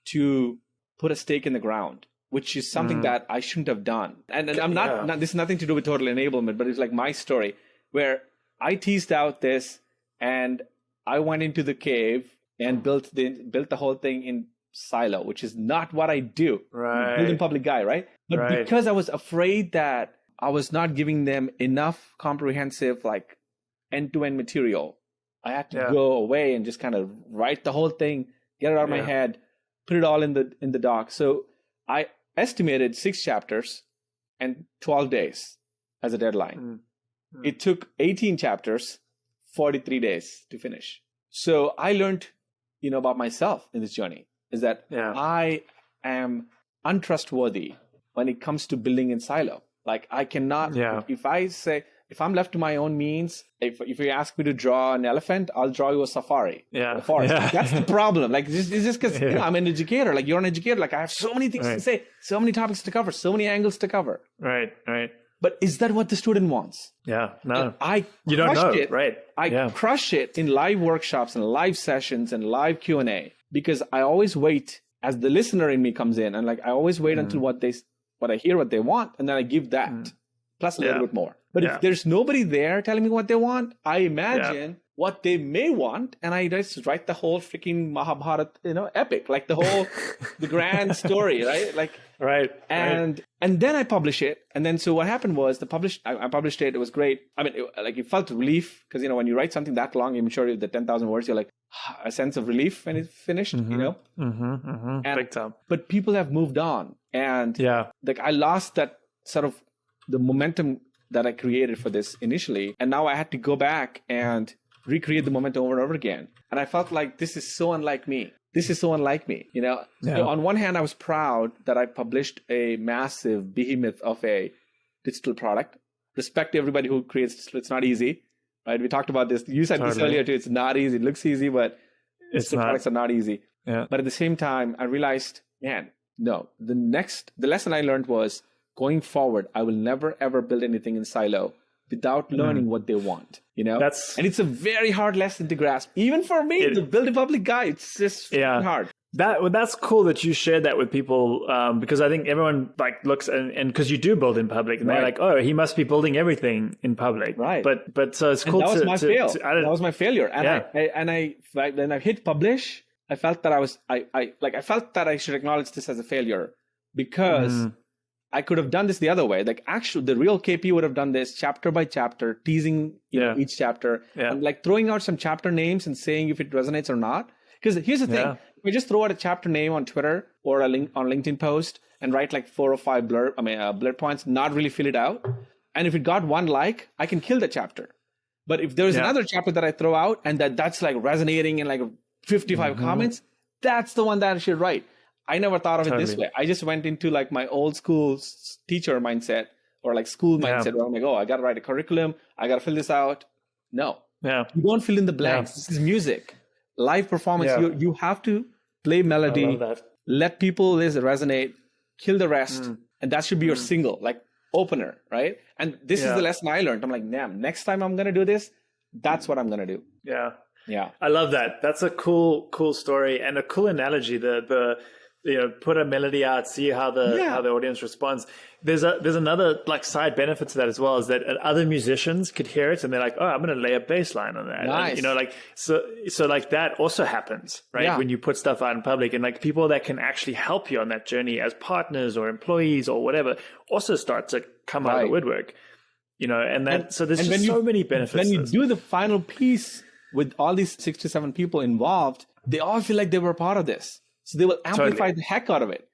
to put a stake in the ground, which is something that I shouldn't have done. And I'm not, this is nothing to do with total enablement, but it's like my story where I teased out this and I went into the cave and built the whole thing in silo, which is not what I do. Right. Building public guy, right? But because I was afraid that I was not giving them enough comprehensive, like, end-to-end material, I had to go away and just kind of write the whole thing, get it out of my head, put it all in the doc. So I estimated 6 chapters and 12 days as a deadline. It took 18 chapters, 43 days to finish. So I learned, about myself in this journey is that I am untrustworthy when it comes to building in silo. Like I cannot, if I'm left to my own means, if you ask me to draw an elephant, I'll draw you a safari. A forest. That's the problem. Like it's just because I'm an educator. Like you're an educator. Like I have so many things to say, so many topics to cover, so many angles to cover. Right. But is that what the student wants? Yeah. No. And you don't know. Right. I crush it in live workshops and live sessions and live Q&A because I always wait as the listener in me comes in, and like I always wait until what I hear what they want, and then I give that plus a little bit more. But if there's nobody there telling me what they want, I imagine what they may want, and I just write the whole freaking Mahabharata, epic, like the grand story, right? Like, and then I publish it, and then so what happened was I published it. It was great. I mean, it felt relief because when you write something that long, I'm sure the 10,000 words, you're like a sense of relief when it's finished, And, big time. But people have moved on, and like I lost that sort of the momentum that I created for this initially. And now I had to go back and recreate the momentum over and over again. And I felt like this is so unlike me. So on one hand, I was proud that I published a massive behemoth of a digital product. Respect to everybody who creates digital. It's not easy, right? We talked about this. You said this earlier too. It's not easy. It looks easy, but digital products are not easy. Yeah. But at the same time, I realized, man, no. The lesson I learned was, going forward, I will never, ever build anything in silo without learning what they want, and it's a very hard lesson to grasp. Even for me, the Build a Public guy, it's just hard. That's cool that you shared that with people, because I think everyone looks and because you do build in public, and they're like, oh, he must be building everything in public, right? But so it's cool. That was my fail. That was my failure, and when I hit publish, I felt that I felt that I should acknowledge this as a failure because I could have done this the other way. Like actually, the real KP would have done this chapter by chapter, teasing each chapter, and throwing out some chapter names and saying if it resonates or not. Because here's the thing: if we just throw out a chapter name on Twitter or on LinkedIn post and write 4 or 5 bullet points, not really fill it out, and if it got 1 like, I can kill the chapter. But if there's another chapter that I throw out and that's resonating in 55 comments, that's the one that I should write. I never thought of it this way. I just went into my old school teacher mindset or school mindset where I'm like, oh, I got to write a curriculum. I got to fill this out. No. Yeah. You don't fill in the blanks. This is music. Live performance. You have to play melody, let people resonate, kill the rest. And that should be your single, opener, right? And this is the lesson I learned. I'm like, damn, next time I'm going to do this, that's what I'm going to do. Yeah. Yeah. I love that. That's a cool story and a cool analogy. The put a melody out, see how the audience responds. There's another like side benefit to that as well, is that other musicians could hear it and they're like, oh, I'm going to lay a bass line on that. Nice. And, like so like that also happens, right? Yeah. When you put stuff out in public, and like people that can actually help you on that journey as partners or employees or whatever also start to come out of the woodwork. So there's just so many benefits. When you do the final piece with all these 6 to 7 people involved, they all feel like they were part of this. So they will amplify the heck out of it.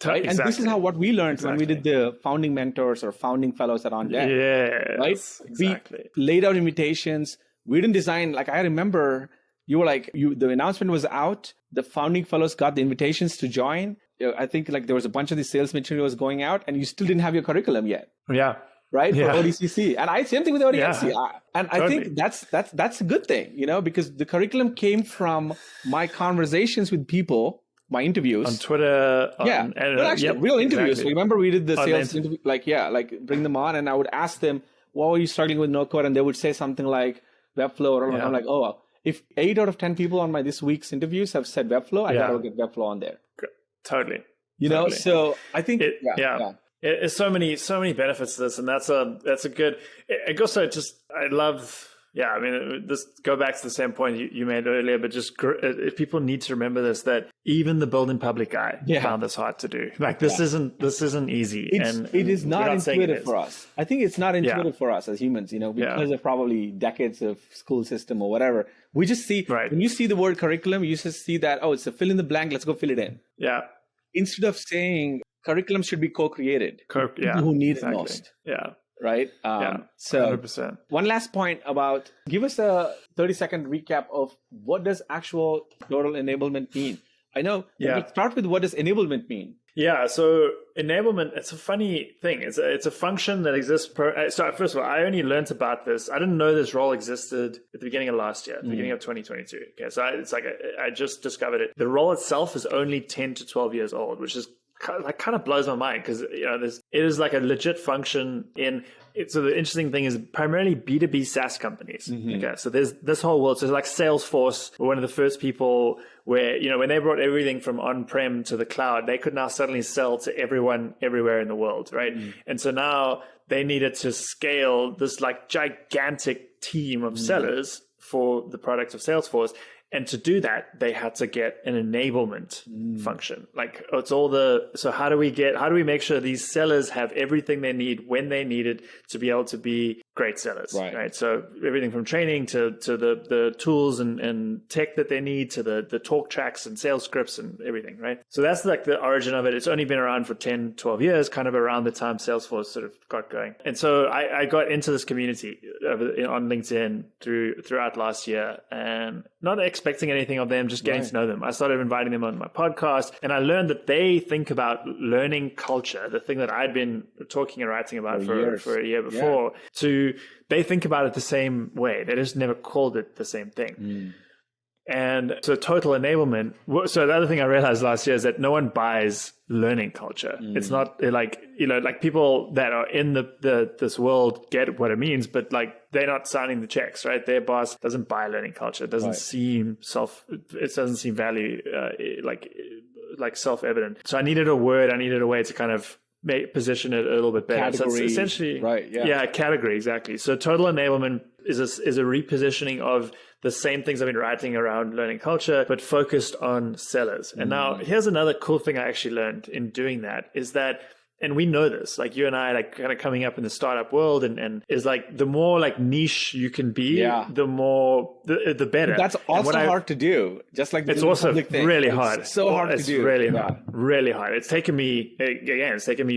Right? Exactly. And this is what we learned when we did the founding mentors or founding fellows at On Deck. Yeah, right? Exactly. We laid out invitations. We didn't design, like I remember you were like, the announcement was out. The founding fellows got the invitations to join. I think like there was a bunch of the sales materials going out and you still didn't have your curriculum yet. Yeah. Right? Yeah. For ODCC. And same thing with ODCC. Yeah. I think that's a good thing, because the curriculum came from my conversations with people, my interviews on Twitter. Real interviews. Exactly. Remember we did the sales interview, like bring them on and I would ask them, what were you struggling with no code? And they would say something like Webflow, or I'm like, oh, well, if 8 out of 10 people on my this week's interviews have said Webflow, I gotta get Webflow on there. Totally. So I think It's so many benefits to this, and that's a good. It also I love. Yeah, I mean, this go back to the same point you made earlier, but just people need to remember this, that even the build in public guy found this hard to do. Like this isn't easy, it is not intuitive for us. I think it's not intuitive for us as humans, because of probably decades of school system or whatever. We just see when you see the word curriculum, you just see that it's a fill in the blank. Let's go fill it in. Yeah. Instead of saying curriculum should be co-created. People who need it most. Yeah. Right? So 100%. One last point about, give us a 30-second recap of what does actual total enablement mean? I know, let's start with what does enablement mean? Yeah, so enablement, it's a funny thing. It's a function that exists so first of all, I only learned about this. I didn't know this role existed at the beginning of last year, at the beginning of 2022. Okay, so it's like I just discovered it. The role itself is only 10 to 12 years old, which is kind of blows my mind, because it is like a legit function in it. So the interesting thing is primarily B2B SaaS companies. Okay, so there's this whole world. So like Salesforce were one of the first people where when they brought everything from on-prem to the cloud, they could now suddenly sell to everyone everywhere in the world, right? And so now they needed to scale this like gigantic team of sellers for the product of Salesforce. And to do that, they had to get an enablement function. Like it's so how do we make sure these sellers have everything they need when they need it to be able to be great sellers, right? So everything from training to the tools and tech that they need, to the talk tracks and sales scripts and everything, right? So that's like the origin of it. It's only been around for 10, 12 years, kind of around the time Salesforce sort of got going. And so I got into this community on LinkedIn throughout last year, and not expecting anything of them, just getting to know them. I started inviting them on my podcast, and I learned that they think about learning culture, the thing that I'd been talking and writing about for a year before, they think about it the same way. They just never called it the same thing. And so total enablement. So the other thing I realized last year is that no one buys learning culture. It's not like people that are in this world get what it means, but like they're not signing the checks, right? Their boss doesn't buy learning culture. It doesn't seem value like self-evident. So I needed a word. I needed a way to kind of position it a little bit better. Category, so it's essentially category, exactly. So total enablement is a repositioning of the same things I've been writing around learning culture, but focused on sellers. And now here's another cool thing I actually learned in doing that is that, and we know this, like you and I, like kind of coming up in the startup world, and is like the more like niche you can be, the more the better. That's also hard to do. Just like it's also really hard. It's so hard to do. It's really hard. Really hard. It's taken me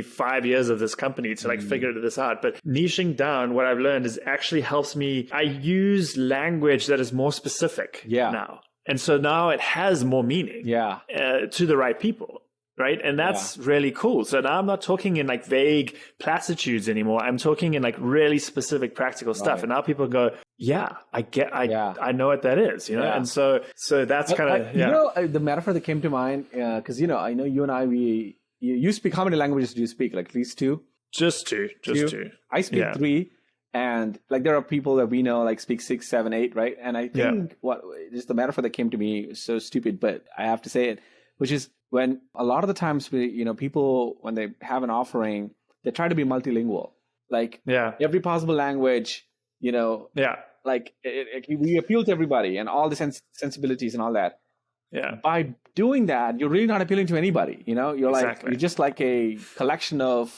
5 years of this company to like figure this out. But niching down, what I've learned is actually helps me. I use language that is more specific now, and so now it has more meaning to the right people. Right. And that's really cool. So now I'm not talking in like vague platitudes anymore. I'm talking in like really specific practical stuff. And now people go, I know what that is, And so that's kind of, the metaphor that came to mind, because, I know you and I, you speak, how many languages do you speak? Like at least two? Just two. I speak three. And like there are people that we know like speak 6, 7, 8, right? And I think just the metaphor that came to me is so stupid, but I have to say it, which is when a lot of the times people, when they have an offering, they try to be multilingual, like every possible language, like we appeal to everybody and all the sensibilities and all that. Yeah. By doing that, you're really not appealing to anybody. You're Exactly. you're just like a collection of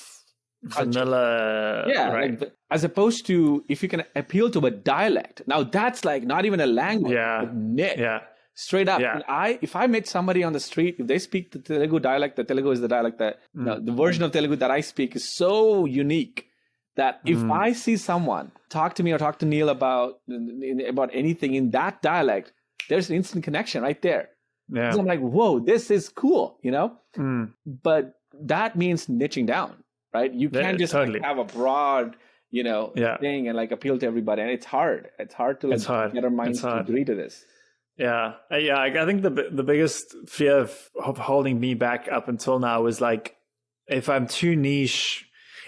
vanilla. Yeah. Right. Like, as opposed to if you can appeal to a dialect. Now that's like not even a language. Yeah. Niche. Yeah. Straight up. Yeah. And if I met somebody on the street, if they speak the Telugu dialect, the Telugu is the dialect that the version of Telugu that I speak is so unique that if I see someone talk to me or talk to Neil about anything in that dialect, there's an instant connection right there. Yeah. So I'm like, whoa, this is cool, But that means niching down, right? You can't just have a broad, thing and like appeal to everybody. And it's hard. It's hard to get our minds to agree to this. Yeah. I think the biggest fear of holding me back up until now was like, if I'm too niche,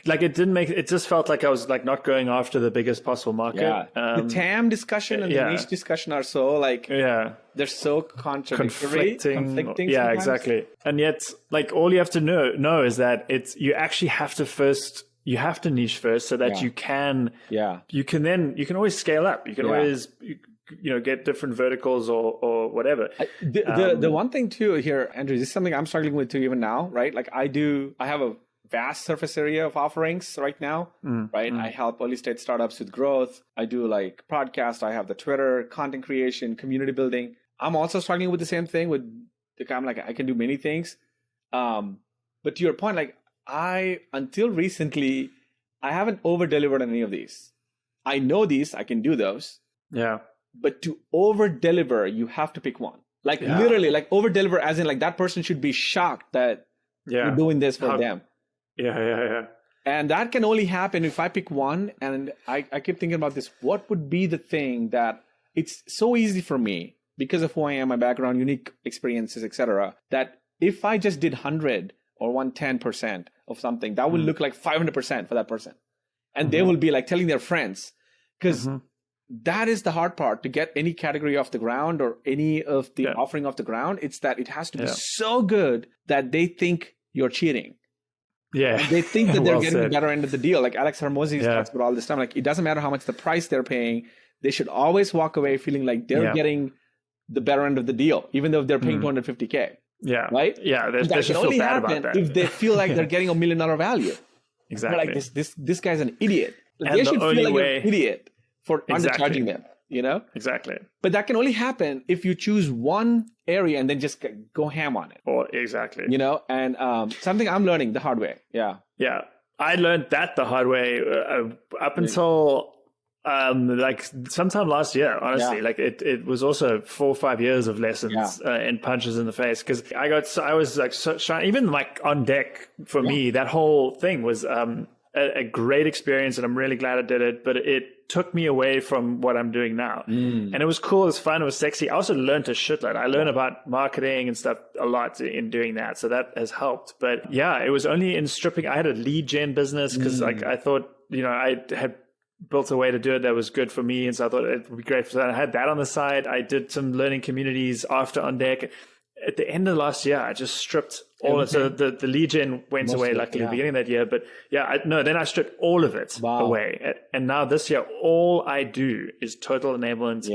like it just felt like I was like not going after the biggest possible market. Yeah. The TAM discussion and the niche discussion are so like, they're so conflicting. Yeah, sometimes. Exactly. And yet like all you have to know is that you actually have to niche first so that you can always scale up. You can always, get different verticals or whatever. The one thing too here, Andrew, this is something I'm struggling with too even now, right? Like I have a vast surface area of offerings right now, right? I help early stage startups with growth. I do like podcast. I have the Twitter, content creation, community building. I'm also struggling with the same thing I'm like, I can do many things. But to your point, like until recently, I haven't over delivered on any of these. I know these, I can do those. Yeah. But to over deliver, you have to pick one. Like literally like over deliver as in like that person should be shocked that you're doing this for them. Yeah. And that can only happen if I pick one. And I keep thinking about this. What would be the thing that it's so easy for me because of who I am, my background, unique experiences, etc., that if I just did 100 or 110% of something, that would look like 500% for that person. And they will be like telling their friends because that is the hard part to get any category off the ground or any of the offering off the ground. It's that it has to be so good that they think you're cheating. Yeah. And they think that they're getting the better end of the deal. Like Alex Hormozi talks about all this time. Like it doesn't matter how much the price they're paying. They should always walk away feeling like they're getting the better end of the deal, even though they're paying $250K. Yeah. Right? Yeah. That can only happen if they feel like they're getting $1 million value. Exactly. They're like this guy's an idiot. Like, they should feel like you're an idiot for undercharging them. Exactly. But that can only happen if you choose one area and then just go ham on it. Exactly. And something I'm learning the hard way. Yeah. I learned that the hard way up until like sometime last year, honestly. Like it was also 4 or 5 years of lessons and punches in the face because I was like so shy. Even like on deck for me, that whole thing was a great experience, and I'm really glad I did it. But it took me away from what I'm doing now. And it was cool, it was fun, it was sexy. I also learned a shitload. I learned about marketing and stuff a lot in doing that. So that has helped. But it was only in stripping. I had a lead gen business because like I thought, I had built a way to do it that was good for me. And so I thought it would be great for that. I had that on the side. I did some learning communities after On Deck. At the end of last year, I just stripped all of it. So the lead gen went away, luckily, at the beginning of that year. But then I stripped all of it away. And now this year, all I do is total enablement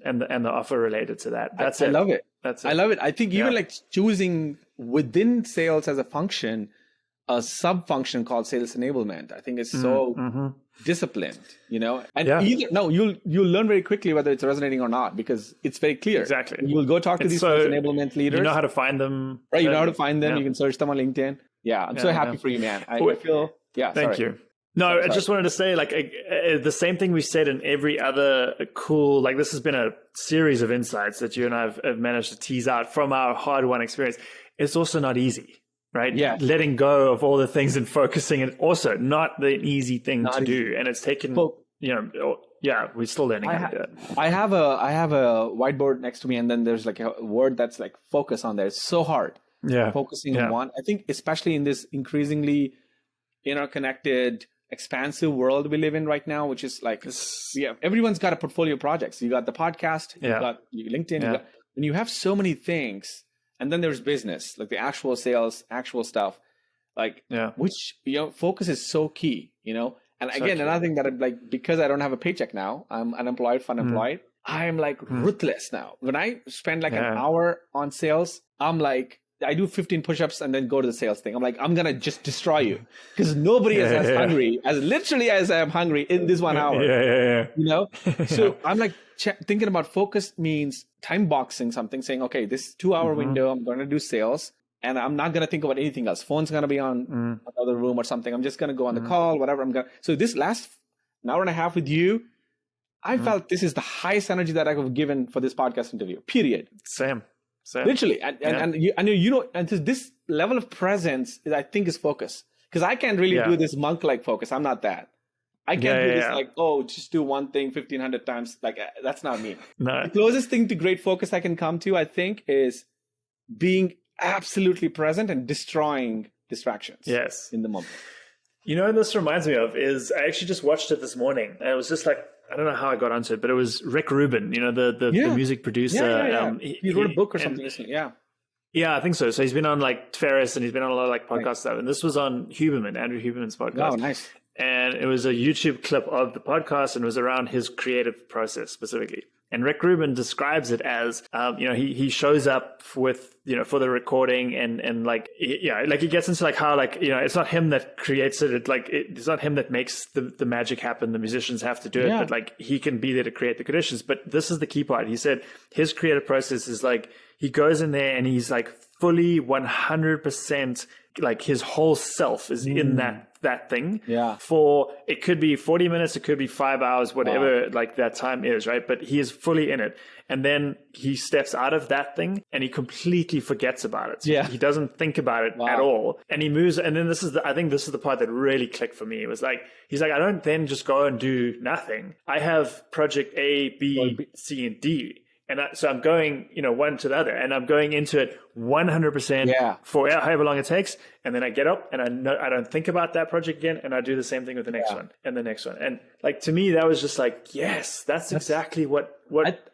and the offer related to that. That's it. I love it. That's it. I love it. I think even like choosing within sales as a function, a sub-function called sales enablement, I think is so disciplined, and you'll learn very quickly whether it's resonating or not because it's very clear. Exactly. You'll go talk to these sales enablement leaders. You know how to find them. Right. You know how to find them. You can search them on LinkedIn. Yeah. I'm so happy for you, man. I feel, Thank you. No, I just wanted to say like the same thing we said in every other cool, like this has been a series of insights that you and I have managed to tease out from our hard-won experience. It's also not easy. Right? Yeah. Letting go of all the things and focusing, and also not the easy thing to do. And it's taken, we're still learning how to do it. I have a whiteboard next to me, and then there's like a word that's like focus on there. It's so hard. Yeah. Focusing on one. I think especially in this increasingly interconnected, expansive world we live in right now, which is like, everyone's got a portfolio of projects. You got the podcast, you got LinkedIn. When you have so many things, And then there's business, like the actual sales, actual stuff, like which, focus is so key, And again, another thing that I'm like, because I don't have a paycheck now, I'm unemployed, unemployed. I'm like ruthless now. When I spend like an hour on sales, I'm like, I do 15 push-ups and then go to the sales thing. I'm like, I'm going to just destroy you because nobody is as hungry as I am hungry in this 1 hour. So I'm like thinking about focus means time boxing something, saying, okay, this 2-hour window, I'm going to do sales and I'm not going to think about anything else. Phone's going to be on another room or something. I'm just going to go on the call, whatever So this last an hour and a half with you, I felt this is the highest energy that I have given for this podcast interview, period. Same. Literally. And this level of presence is, I think, is focus. Because I can't really do this monk-like focus. I'm not that. I can't do this like, just do one thing 1,500 times. Like, that's not me. No. The closest thing to great focus I can come to, I think, is being absolutely present and destroying distractions in the moment. This reminds me of is I actually just watched it this morning. And it was just like, I don't know how I got onto it, but it was Rick Rubin, the music producer. He wrote a book or something, isn't he? Yeah, I think so. So he's been on like Ferris and he's been on a lot of like podcast stuff. And this was on Andrew Huberman's podcast. Oh, nice. And it was a YouTube clip of the podcast and it was around his creative process specifically. And Rick Rubin describes it as, he shows up with, for the recording and like, he gets into like how like, it's not him that creates it. It's not him that makes the magic happen. The musicians have to do it, but like he can be there to create the conditions. But this is the key part. He said his creative process is like, he goes in there and he's like fully 100%, like his whole self is in that thing for, it could be 40 minutes, it could be 5 hours, whatever like that time is, right? But he is fully in it. And then he steps out of that thing and he completely forgets about it. He doesn't think about it at all. And he moves. And then I think this is the part that really clicked for me. It was like, he's like, I don't then just go and do nothing. I have project A, B, C, and D. And so I'm going, one to the other, and I'm going into it 100% for however long it takes. And then I get up and I don't think about that project again. And I do the same thing with the next one and the next one. And like, to me, that was just like, yes, that's exactly what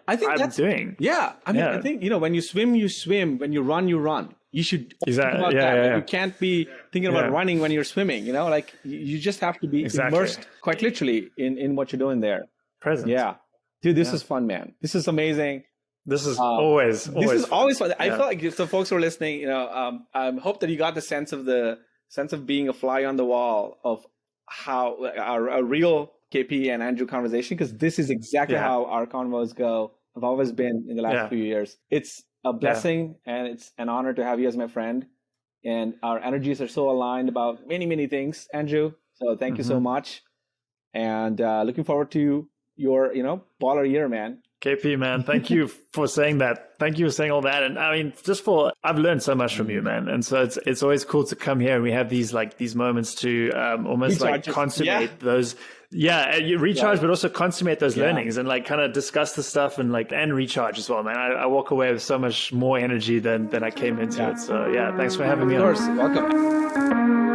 I think I'm doing. Yeah. I think, when you swim, you swim. When you run. You should think about that. You can't be thinking about running when you're swimming, like you just have to be immersed quite literally in what you're doing there. Present. Yeah. Dude, this is fun, man. This is amazing. This is always fun. I feel like if the folks who are listening, I hope that you got the sense of being a fly on the wall of how a real KP and Andrew conversation, because this is exactly how our convos have always been in the last few years. It's a blessing and it's an honor to have you as my friend. And our energies are so aligned about many, many things, Andrew. So thank you so much. And looking forward to your, baller year, man. KP, man, thank you for saying that. Thank you for saying all that. And I mean, I've learned so much from you, man. And so it's always cool to come here and we have these moments to almost like consummate those. Yeah, you recharge, but also consummate those learnings and like kind of discuss the stuff and recharge as well, man. I walk away with so much more energy than I came into it. So yeah, thanks for having me on. Of course, welcome.